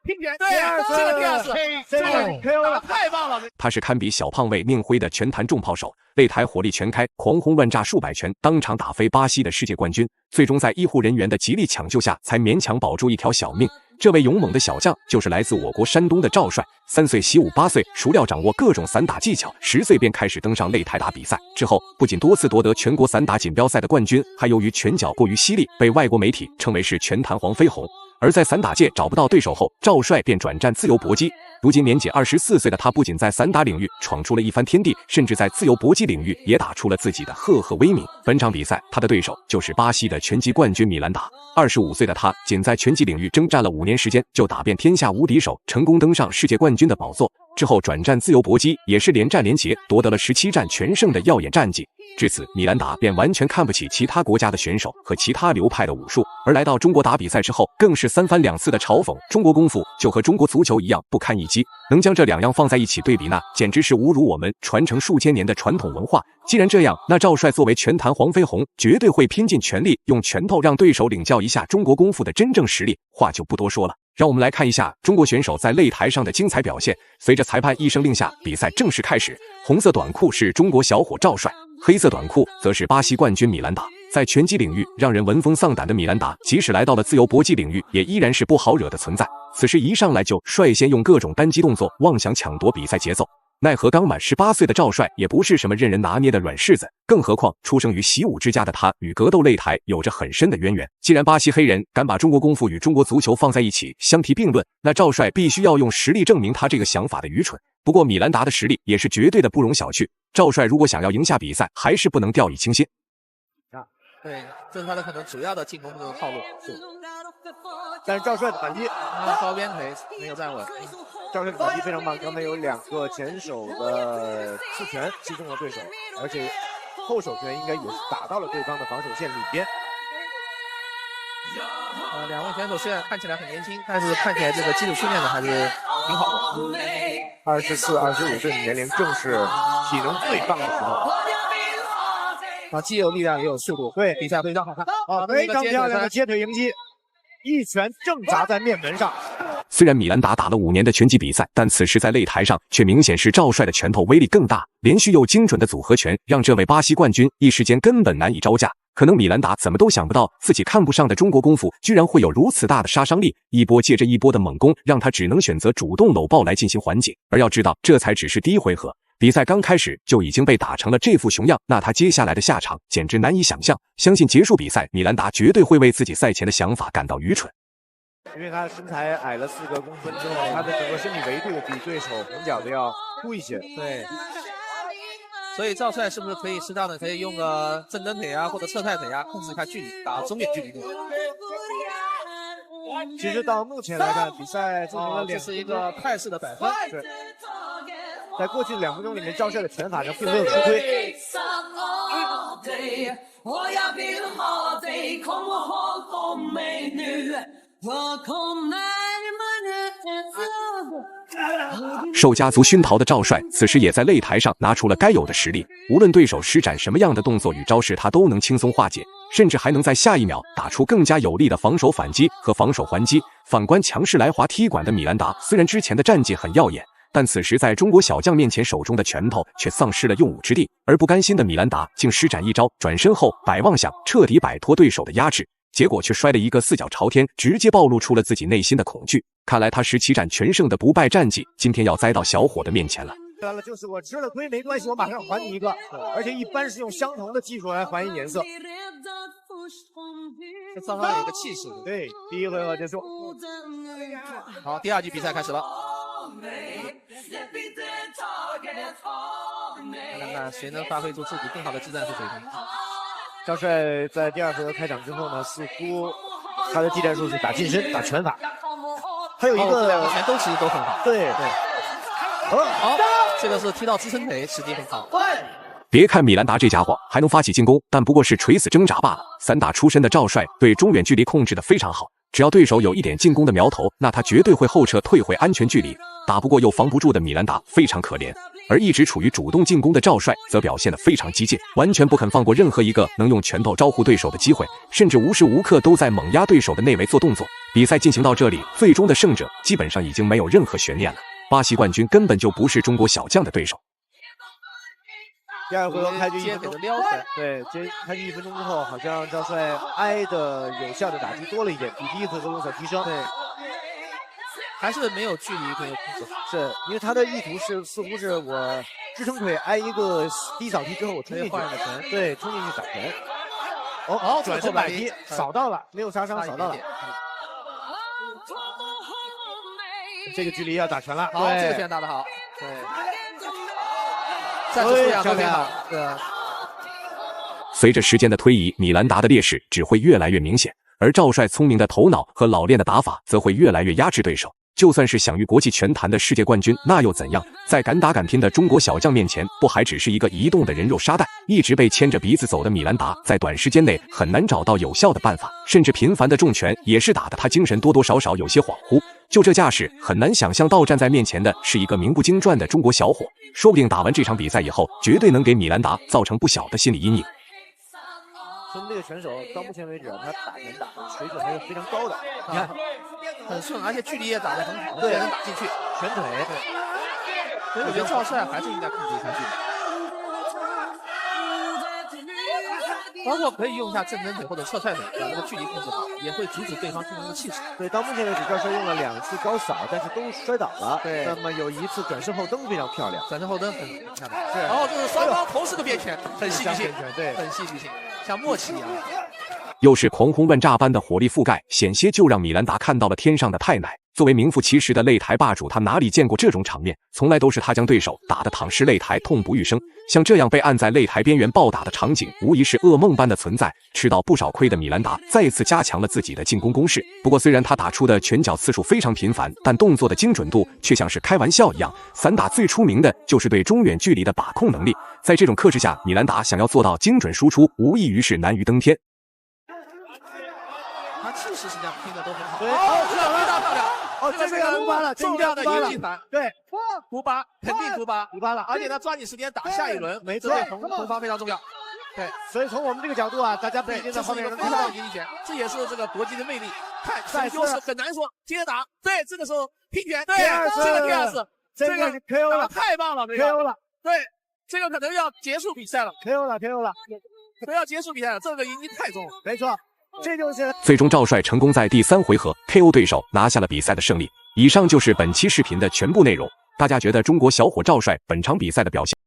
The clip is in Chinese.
拼点，对，这个第二次，这个 KO 了，太棒了！他是堪比小胖卫宁辉的拳坛重炮手，擂台火力全开，狂轰乱炸数百拳，当场打飞巴西的世界冠军，最终在医护人员的极力抢救下，才勉强保住一条小命。这位勇猛的小将就是来自我国山东的赵帅，3岁习武，8岁熟练掌握各种散打技巧，10岁便开始登上擂台打比赛。之后不仅多次夺得全国散打锦标赛的冠军，还由于拳脚过于犀利，被外国媒体称为是拳坛黄飞鸿。而在散打界找不到对手后，赵帅便转战自由搏击。如今年仅24岁的他，不仅在散打领域闯出了一番天地，甚至在自由搏击领域也打出了自己的赫赫威名。本场比赛，他的对手就是巴西的拳击冠军米兰达。25岁的他，仅在拳击领域征战了5年时间，就打遍天下无敌手，成功登上世界冠军的宝座。之后转战自由搏击，也是连战连捷，夺得了17战全胜的耀眼战绩。至此，米兰达便完全看不起其他国家的选手和其他流派的武术，而来到中国打比赛之后，更是3番2次的嘲讽中国功夫就和中国足球一样不堪一击。能将这2样放在一起对比，那简直是侮辱我们传承数千年的传统文化。既然这样，那赵帅作为拳坛黄飞鸿，绝对会拼尽全力用拳头让对手领教一下中国功夫的真正实力。话就不多说了，让我们来看一下中国选手在擂台上的精彩表现。随着裁判一声令下，比赛正式开始。红色短裤是中国小伙赵帅，黑色短裤则是巴西冠军米兰达。在拳击领域让人闻风丧胆的米兰达，即使来到了自由搏击领域，也依然是不好惹的存在。此时一上来就率先用各种单击动作妄想抢夺比赛节奏。奈何刚满18岁的赵帅也不是什么任人拿捏的软柿子，更何况出生于习武之家的他与格斗擂台有着很深的渊源。既然巴西黑人敢把中国功夫与中国足球放在一起相提并论，那赵帅必须要用实力证明他这个想法的愚蠢。不过米兰达的实力也是绝对的不容小觑，赵帅如果想要赢下比赛，还是不能掉以轻心。对，这是他的可能主要的进攻的套路。是，但是赵帅的反击，高边腿没有站稳。赵帅的反击非常棒，刚才有2个前手的刺拳击中了对手，而且后手拳应该也是打到了对方的防守线里边。2位选手虽然看起来很年轻，但是看起来这个基础训练的还是挺好的。24、25岁的年龄正是体能最棒的时候。既有力量也有速度，对，比赛非常好看。非常漂亮的接腿迎击，一拳正砸在面门上。虽然米兰达打了5年的拳击比赛，但此时在擂台上却明显是赵帅的拳头威力更大，连续又精准的组合拳让这位巴西冠军一时间根本难以招架。可能米兰达怎么都想不到自己看不上的中国功夫居然会有如此大的杀伤力，一波接着一波的猛攻让他只能选择主动搂抱来进行缓解。而要知道，这才只是第1回合，比赛刚开始就已经被打成了这副熊样，那他接下来的下场简直难以想象。相信结束比赛，米兰达绝对会为自己赛前的想法感到愚蠢。因为他身材矮了4个公分之后，他的整个身体维度比对手横角的要粗一些。对，所以赵帅是不是可以适当的用个正蹬腿啊，或者侧踹腿啊，控制一下距离，打中远距离。其实到目前来看，比赛进行了这是一个态势的摆分。对，在过去2分钟里面，赵帅的拳法上并没有吃亏。受家族熏陶的赵帅此时也在擂台上拿出了该有的实力，无论对手施展什么样的动作与招式，他都能轻松化解，甚至还能在下一秒打出更加有力的防守反击和防守还击。反观强势来滑踢馆的米兰达，虽然之前的战绩很耀眼，但此时在中国小将面前，手中的拳头却丧失了用武之地。而不甘心的米兰达竟施展一招转身后摆妄想，彻底摆脱对手的压制，结果却摔了一个4脚朝天，直接暴露出了自己内心的恐惧。看来他17战全胜的不败战绩，今天要栽到小伙的面前了。就是我吃了亏没关系，我马上还你一个，而且一般是用相同的技术来还以颜色。这双方有一个气势。对，第1回合结束。好，第2局比赛开始了。看看谁能发挥出自己更好的技战术水平。赵帅在第2回合开场之后呢，似乎他的技战术是打近身、打拳法。还有一个2个拳都其实都很好。对。好，这个是踢到支撑腿，实际很好。别看米兰达这家伙还能发起进攻，但不过是垂死挣扎罢了。散打出身的赵帅对中远距离控制得非常好，只要对手有一点进攻的苗头，那他绝对会后撤退回安全距离。打不过又防不住的米兰达非常可怜，而一直处于主动进攻的赵帅则表现得非常激进，完全不肯放过任何一个能用拳头招呼对手的机会，甚至无时无刻都在猛压对手的内围做动作。比赛进行到这里，最终的胜者基本上已经没有任何悬念了。巴西冠军根本就不是中国小将的对手。第二回合开局1分钟，对，开局1分钟之后，好像赵帅挨的有效的打击多了一点，比第一回合有所提升。对，还是没有距离可以控制好。是因为他的意图似乎是我支撑腿挨一个低扫踢之后，我冲进去，对，冲进去打拳。哦，转身摆踢扫到了，没有杀伤，扫到了。这个距离要打拳了，好，这个拳打得好，对。战术素养特别好，对。随着时间的推移，米兰达的劣势只会越来越明显，而赵帅聪明的头脑和老练的打法则会越来越压制对手。就算是享誉国际拳坛的世界冠军，那又怎样？在敢打敢拼的中国小将面前，不还只是一个移动的人肉沙袋？一直被牵着鼻子走的米兰达，在短时间内很难找到有效的办法，甚至频繁的重拳也是打得他精神多多少少有些恍惚。就这架势，很难想象到站在面前的是一个名不经传的中国小伙，说不定打完这场比赛以后，绝对能给米兰达造成不小的心理阴影。孙这个选手到目前为止，他打拳打的水准还是非常高的。你看，很顺，而且距离也打得很好，对，能打进去，拳腿。所以我觉得赵帅还是应该控制一下距离，包括可以用一下正蹬腿或者侧踹腿，把这个距离控制好，也会阻止对方进攻的气势。对，到目前为止，赵帅用了2次高扫，但是都摔倒了。对，那么有一次转身后蹬非常漂亮，转身后蹬很漂亮。是，然后这是双方同时的变拳，很戏剧性，对，很戏剧性，像默契一样。又是狂轰乱炸般的火力覆盖，险些就让米兰达看到了天上的太奶。作为名副其实的擂台霸主，他哪里见过这种场面？从来都是他将对手打得躺尸擂台，痛不欲生。像这样被按在擂台边缘暴打的场景，无疑是噩梦般的存在。吃到不少亏的米兰达，再次加强了自己的进攻攻势。不过，虽然他打出的拳脚次数非常频繁，但动作的精准度却像是开玩笑一样。散打最出名的就是对中远距离的把控能力。在这种克制下，米兰达想要做到精准输出，无异于是难于登天。他气势实际上拼的都很好。对，这个非常漂亮。这个要突八了，重要的游击团，对，突八肯定突八了，而且他抓紧时间打下一轮，没错，对红方非常重要。对，所以从我们这个角度啊，大家不一定在后面能看到游击拳，这也是这个搏击的魅力。看拳优势很难说，接着打，对，这个时候拼拳，对，这个第二次，这个 KO 了，太棒了，这个 KO 了，对，这个可能要结束比赛了 ，KO 了，可能要结束比赛了，这个赢太重了，没错。这就是最终赵帅成功在第3回合 KO 对手，拿下了比赛的胜利。以上就是本期视频的全部内容。大家觉得中国小伙赵帅本场比赛的表现